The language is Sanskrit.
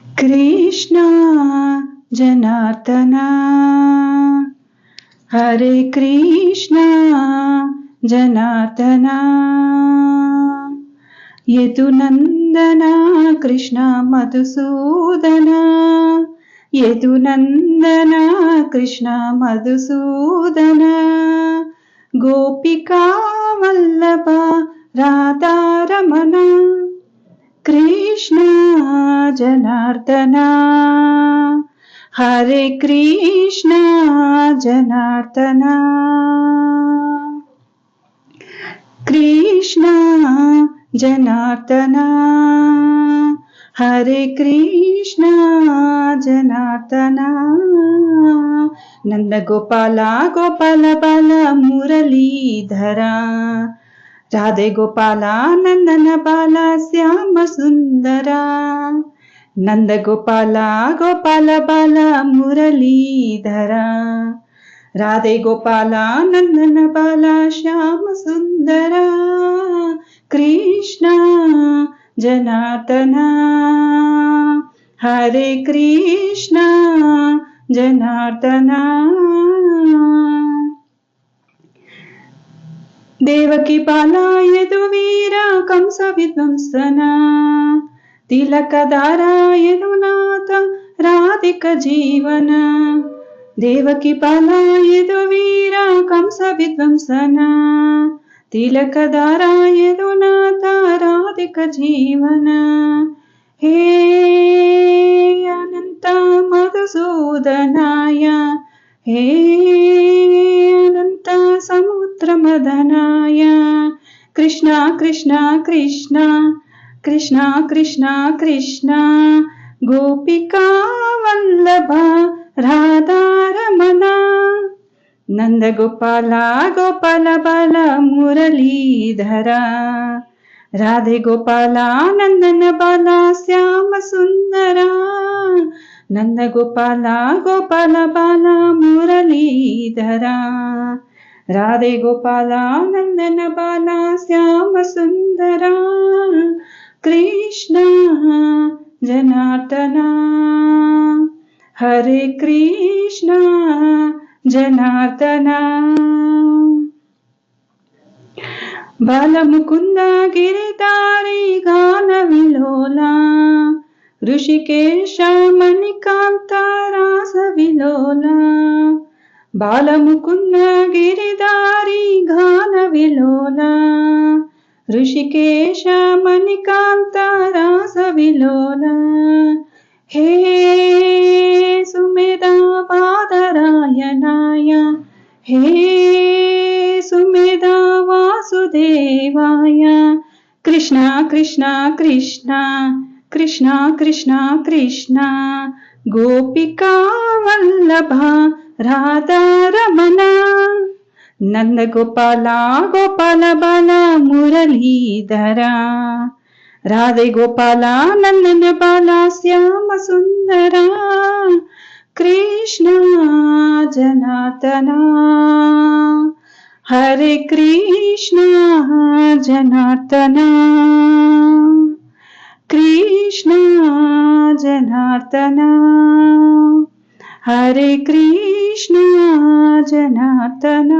कृष्ण जनार्दन हरे कृष्ण जनार्दन यदुनंदन कृष्ण मधुसूदन यदुनंदन कृष्ण मधुसूदन गोपिका वल्लभ राधारमण कृष्ण जनार्दन हरे कृष्ण जनार्दन कृष्ण जनार्दन हरे कृष्ण जनार्दन नंद गोपाल गोपाल बाल मुरलीधरा राधे गोपाल नंदन बाल श्याम सुंदरा नंद गोपाल गोपाल बाल मुरलीधरा राधे गोपाल नंदन बाल श्याम सुंदरा कृष्ण जनार्दन हरे कृष्ण जनार्दन देवकी बाला यदुवीर कंस विध्वंसन तिलकधारा यदुनाथ राधिक जीवन देवकी बाला यदुवीर कंस विध्वंसन तिलकधारा यदुनाथ राधिक जीवन हे अनंत मधुसूदनाय हे अनंत समुद्र मदनाय कृष्ण कृष्ण कृष्ण कृष्ण कृष्ण कृष्ण गोपिका वल्लभ राधारमण नंद गोपाल गोपाल बाल मुरलीधरा राधे गोपाल नंदन बाल श्याम सुंदरा नंद गोपाल गोपाल बाल मुरलीधरा राधे गोपाल नंदन बाल श्याम सुंदरा कृष्ण जनार्दन हरे कृष्ण जनार्दन बाल मुकुंद गिरिधारी गान विलोला ऋषिकेश मणिकांत रास विलोला बाल मुकुंद गिरिधारी गान विलोला ऋषिकेश मणिकांत रास विलोला हे सुमेधा बादरायणाय हे सुमेधा वासुदेवाय कृष्ण कृष्ण कृष्ण कृष्ण कृष्ण कृष्ण गोपिका वल्लभ राधारमण नंद गोपाल गोपाल बाल मुरलीधरा राधे गोपाल नंदन बाल श्याम सुंदरा कृष्ण जनार्दन हरे कृष्ण जनार्दन कृष्ण जनार्दन हरे कृष्ण जनार्दन